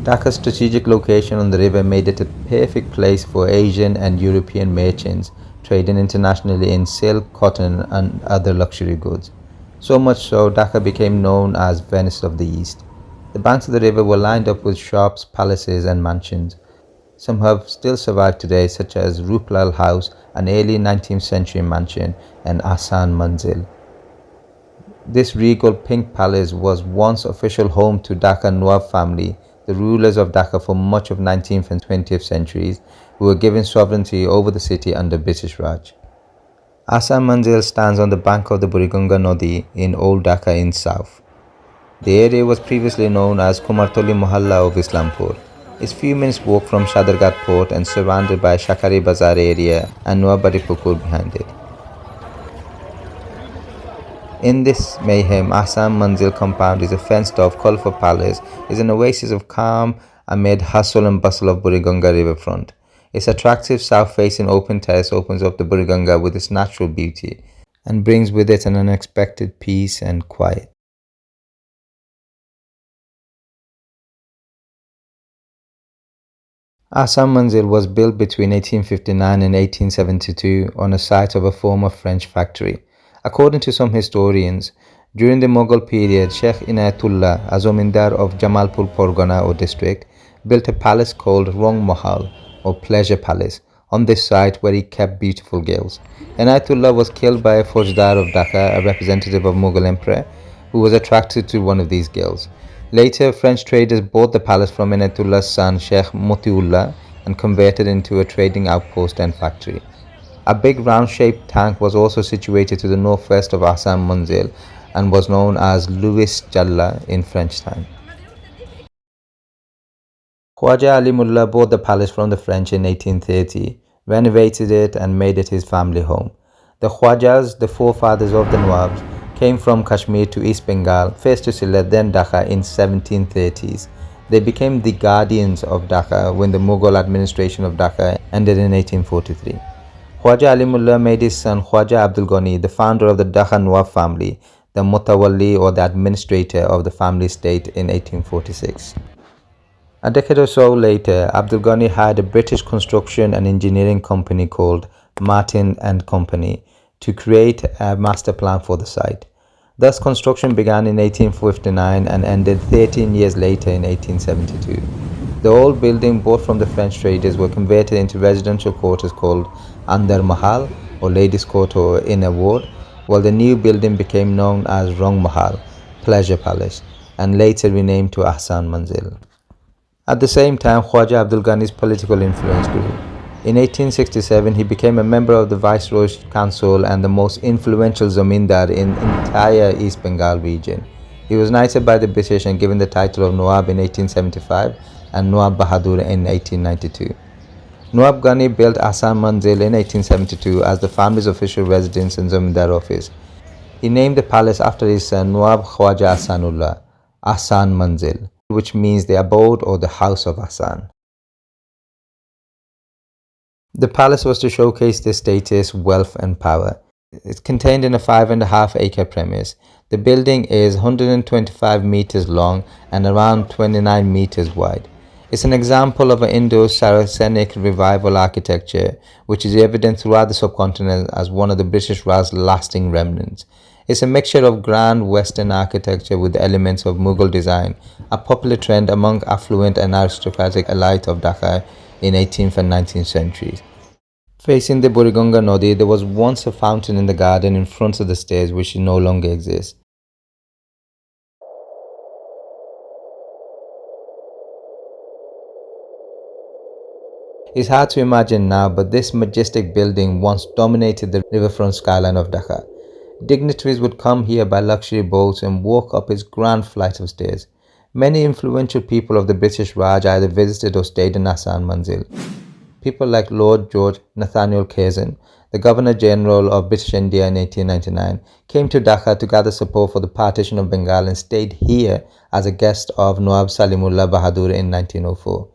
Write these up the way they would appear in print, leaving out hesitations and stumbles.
Dhaka's strategic location on the river made it a perfect place for Asian and European merchants trading internationally in silk, cotton, and other luxury goods. So much so, Dhaka became known as Venice of the East. The banks of the river were lined up with shops, palaces, and mansions. Some have still survived today, such as Ruplal House, an early 19th century mansion, and Ahsan Manzil. This regal pink palace was once official home to Dhaka Nawab family, the rulers of Dhaka for much of 19th and 20th centuries, who were given sovereignty over the city under British Raj. Ahsan Manzil stands on the bank of the Buriganga Nodi in Old Dhaka in south. The area was previously known as Kumartoli Mohalla of Islampur. It's few minutes walk from Sadarghat port and surrounded by Shakari Bazar area and Nawabari Pukur behind it. In this mayhem, Ahsan Manzil compound is a fenced-off, colourful palace, is an oasis of calm amid hustle and bustle of Buriganga riverfront. Its attractive south-facing open terrace opens up the Buriganga with its natural beauty and brings with it an unexpected peace and quiet. Ahsan Manzil was built between 1859 and 1872 on a site of a former French factory. According to some historians, during the Mughal period, Sheikh Inayatullah, a zamindar of Jamalpur Pargana or district, built a palace called Mahal or Pleasure Palace on this site where he kept beautiful girls. Inayatullah was killed by a Faujdar of Dhaka, a representative of Mughal emperor, who was attracted to one of these girls. Later, French traders bought the palace from Inayatullah's son Sheikh Motiullah and converted it into a trading outpost and factory. A big round-shaped tank was also situated to the northwest of Ahsan Manzil and was known as Louis Jalla in French time. Khwaja Ali Mullah bought the palace from the French in 1830, renovated it and made it his family home. The Khwajas, the forefathers of the Nawabs, came from Kashmir to East Bengal, first to Sylhet, then Dhaka in 1730s. They became the guardians of Dhaka when the Mughal administration of Dhaka ended in 1843. Khwaja Ali Mullah made his son Khwaja Abdul Ghani, the founder of the Dhaka Nawab family, the Mutawalli or the administrator of the family estate in 1846. A decade or so later, Abdul Ghani hired a British construction and engineering company called Martin and Company to create a master plan for the site. Thus, construction began in 1859 and ended 13 years later in 1872. The old building bought from the French traders were converted into residential quarters called Andar Mahal or Ladies' Court or Inner Ward, while the new building became known as Rong Mahal, Pleasure Palace, and later renamed to Ahsan Manzil. At the same time, Khwaja Abdul Ghani's political influence grew. In 1867, he became a member of the Viceroy's Council and the most influential zamindar in entire East Bengal region. He was knighted by the British and given the title of Nawab in 1875 and Nawab Bahadur in 1892. Nawab Ghani built Ahsan Manzil in 1872 as the family's official residence and zamindar office. He named the palace after his son Nawab Khwaja Ahsanullah, Ahsan Manzil, which means the abode or the house of Ahsan. The palace was to showcase their status, wealth and power. It's contained in a 5.5-acre premise. The building is 125 meters long and around 29 meters wide. It's an example of an Indo-Saracenic revival architecture, which is evident throughout the subcontinent as one of the British Raj's lasting remnants. It's a mixture of grand Western architecture with elements of Mughal design, a popular trend among affluent and aristocratic elite of Dhaka in 18th and 19th centuries. Facing the Buriganga Nodi, there was once a fountain in the garden in front of the stairs which no longer exists. It's hard to imagine now, but this majestic building once dominated the riverfront skyline of Dhaka. Dignitaries would come here by luxury boats and walk up its grand flight of stairs. Many influential people of the British Raj either visited or stayed in Ahsan Manzil. People like Lord George Nathaniel Curzon, the Governor General of British India in 1899, came to Dhaka to gather support for the partition of Bengal and stayed here as a guest of Nawab Salimullah Bahadur in 1904.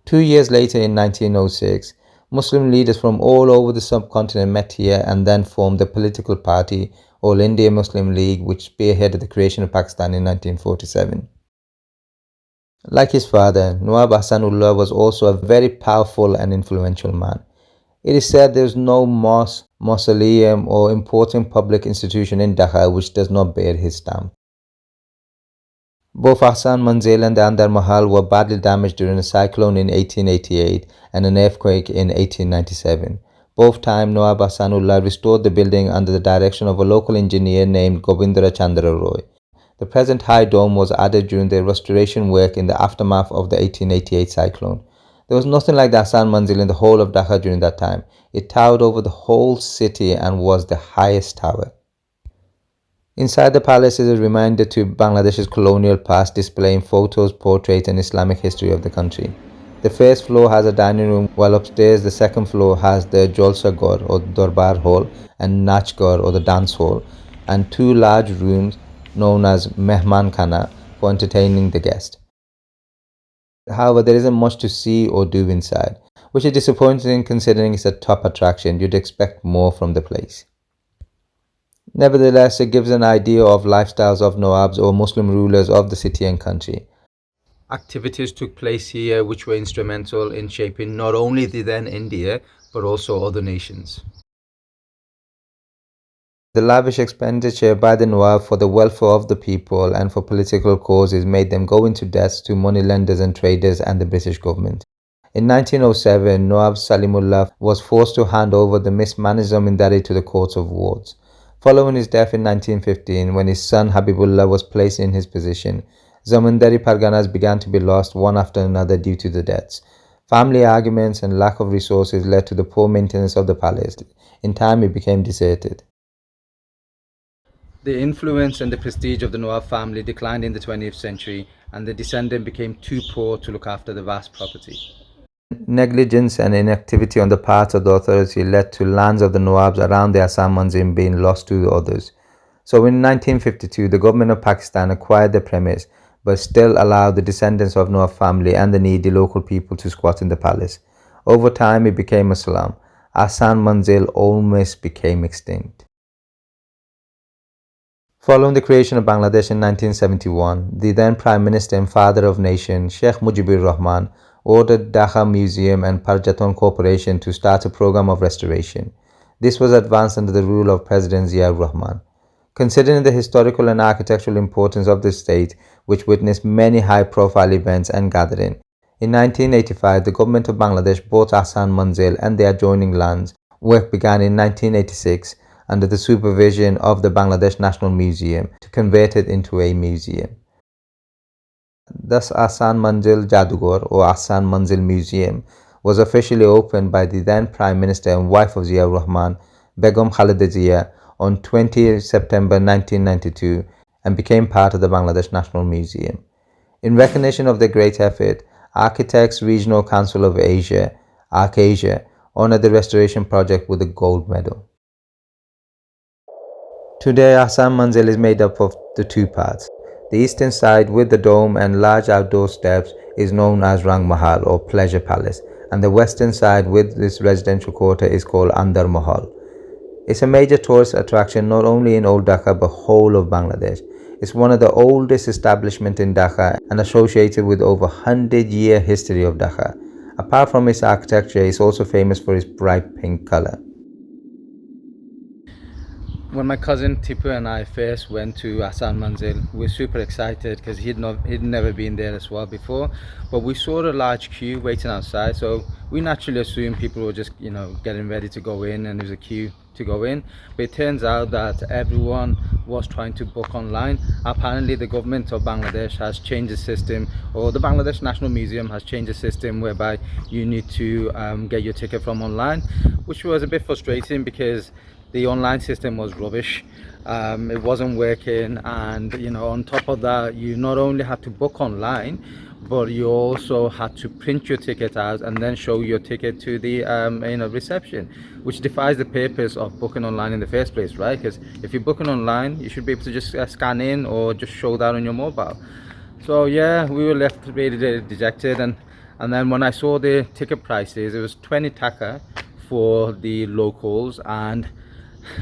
2 years later, in 1906, Muslim leaders from all over the subcontinent met here and then formed the political party All India Muslim League, which spearheaded the creation of Pakistan in 1947. Like his father, Nawab Ahsanullah was also a very powerful and influential man. It is said there is no mosque, mausoleum, or important public institution in Dhaka which does not bear his stamp. Both Ahsan Manzil and the Andar Mahal were badly damaged during a cyclone in 1888 and an earthquake in 1897. Both times, Nawab Ahsanullah restored the building under the direction of a local engineer named Govindra Chandra Roy. The present high dome was added during the restoration work in the aftermath of the 1888 cyclone. There was nothing like the Ahsan Manzil in the whole of Dhaka during that time. It towered over the whole city and was the highest tower. Inside the palace is a reminder to Bangladesh's colonial past, displaying photos, portraits, and Islamic history of the country. The first floor has a dining room, while upstairs the second floor has the Jalsa Ghar or Darbar Hall and Nach Ghar or the dance hall, and two large rooms known as Mehman Khana for entertaining the guest. However, there isn't much to see or do inside, which is disappointing considering it's a top attraction. You'd expect more from the place. Nevertheless, it gives an idea of lifestyles of Nawabs or Muslim rulers of the city and country. Activities took place here which were instrumental in shaping not only the then India but also other nations. The lavish expenditure by the Nawab for the welfare of the people and for political causes made them go into debt to moneylenders and traders and the British government. In 1907, Nawab Salimullah was forced to hand over the mismanaged zamindari to the courts of wards. Following his death in 1915, when his son Habibullah was placed in his position, zamindari parganas began to be lost one after another due to the debts. Family arguments and lack of resources led to the poor maintenance of the palace. In time, it became deserted. The influence and the prestige of the Nawab family declined in the 20th century, and the descendant became too poor to look after the vast property. Negligence and inactivity on the part of the authority led to lands of the Nawabs around the Assam Manzil being lost to others. So in 1952, the government of Pakistan acquired the premise, but still allowed the descendants of Nawab family and the needy local people to squat in the palace. Over time, it became a slum. Ahsan Manzil almost became extinct. Following the creation of Bangladesh in 1971, the then Prime Minister and Father of Nation, Sheikh Mujibur Rahman, ordered Dhaka Museum and Parjaton Corporation to start a program of restoration. This was advanced under the rule of President Ziaur Rahman. Considering the historical and architectural importance of the state, which witnessed many high-profile events and gatherings, in 1985 the government of Bangladesh bought Ahsan Manzil and the adjoining lands. Work began in 1986 under the supervision of the Bangladesh National Museum to convert it into a museum. Thus, Ahsan Manzil Jadughar or Ahsan Manzil Museum was officially opened by the then Prime Minister and wife of Ziaur Rahman, Begum Khaleda Zia, on 20 September 1992 and became part of the Bangladesh National Museum. In recognition of their great effort, Architects Regional Council of Asia, ArcAsia, honored the restoration project with a gold medal. Today, Ahsan Manzil is made up of the two parts. The eastern side with the dome and large outdoor steps is known as Rang Mahal or Pleasure Palace, and the western side with this residential quarter is called Andar Mahal. It's a major tourist attraction not only in Old Dhaka but whole of Bangladesh. It's one of the oldest establishments in Dhaka and associated with over 100-year history of Dhaka. Apart from its architecture, it's also famous for its bright pink color. When my cousin Tipu and I first went to Ahsan Manzil, we were super excited because he'd never been there as well before. But we saw a large queue waiting outside, so we naturally assumed people were just, getting ready to go in, and there was a queue to go in. But it turns out that everyone was trying to book online. Apparently, the government of Bangladesh has changed the system, or the Bangladesh National Museum has changed the system whereby you need to get your ticket from online, which was a bit frustrating because the online system was rubbish. It wasn't working, and on top of that, you not only had to book online, but you also had to print your ticket out and then show your ticket to the reception, which defies the purpose of booking online in the first place, right? Because if you're booking online, you should be able to just scan in or just show that on your mobile. So yeah, we were left really dejected, and then when I saw the ticket prices, it was 20 taka for the locals and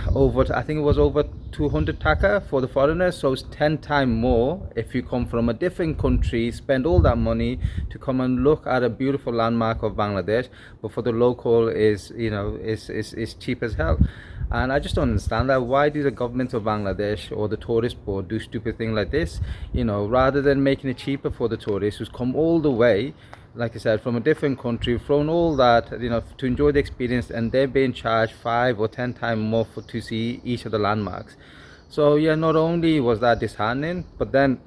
I think it was over 200 taka for the foreigners, so it's 10 times more if you come from a different country, spend all that money to come and look at a beautiful landmark of Bangladesh, but for the local is, is cheap as hell. And I just don't understand that. Why do the government of Bangladesh or the tourist board do stupid thing like this? Rather than making it cheaper for the tourists who's come all the way, like I said, from a different country, from all that, to enjoy the experience, and they're being charged 5 or 10 times more to see each of the landmarks. So yeah, not only was that disheartening, but then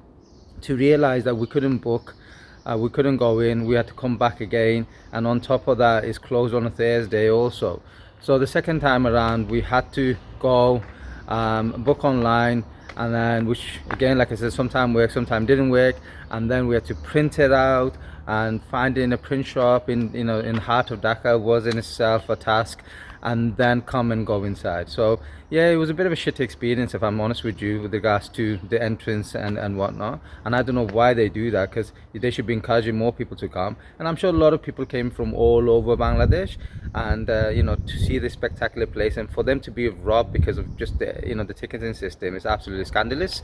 to realize that we couldn't book, we couldn't go in, we had to come back again, and on top of that, it's closed on a Thursday also. So the second time around, we had to go book online, and then, which again, like I said, sometimes worked, sometimes didn't work, and then we had to print it out, and finding a print shop in the heart of Dhaka was in itself a task, and then come and go inside. So yeah, it was a bit of a shit experience, if I'm honest with you, with regards to the entrance and whatnot. And I don't know why they do that, because they should be encouraging more people to come. And I'm sure a lot of people came from all over Bangladesh, and to see this spectacular place, and for them to be robbed because of just the ticketing system is absolutely scandalous.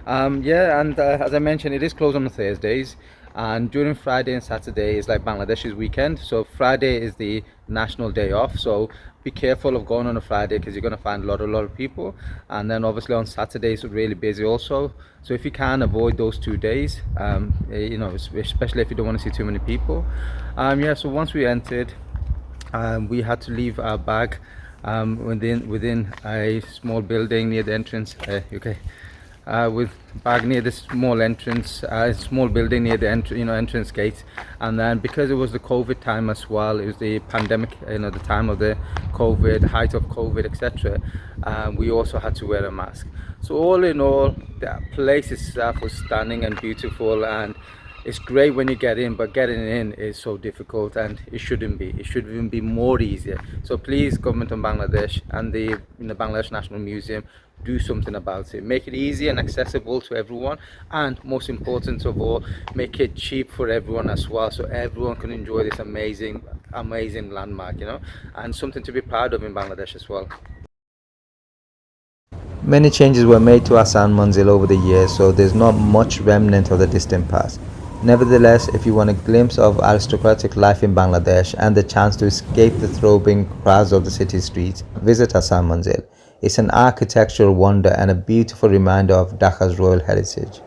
Yeah, and as I mentioned, it is closed on the Thursdays, and during Friday and Saturday is like Bangladesh's weekend. So Friday is the national day off, so be careful of going on a Friday, because you're going to find a lot of people. And then obviously on Saturdays it's really busy also, so if you can avoid those 2 days, especially if you don't want to see too many people. Yeah, so once we entered, we had to leave our bag within a small building near the entrance. Okay, with bag near this small entrance, small building near the entrance gate. And then because it was the COVID time as well, it was the pandemic, the time of the COVID, height of COVID, etc. We also had to wear a mask. So all in all, the place itself was stunning and beautiful, and it's great when you get in, but getting in is so difficult, and it shouldn't be. It should even be more easier. So please, government of Bangladesh and the Bangladesh National Museum, do something about it. Make it easy and accessible to everyone, and most important of all, make it cheap for everyone as well, so everyone can enjoy this amazing landmark, and something to be proud of in Bangladesh as well. Many changes were made to Ahsan Manzil over the years, so there's not much remnant of the distant past. Nevertheless, if you want a glimpse of aristocratic life in Bangladesh and the chance to escape the throbbing crowds of the city streets, visit Ahsan Manzil. It's an architectural wonder and a beautiful reminder of Dhaka's royal heritage.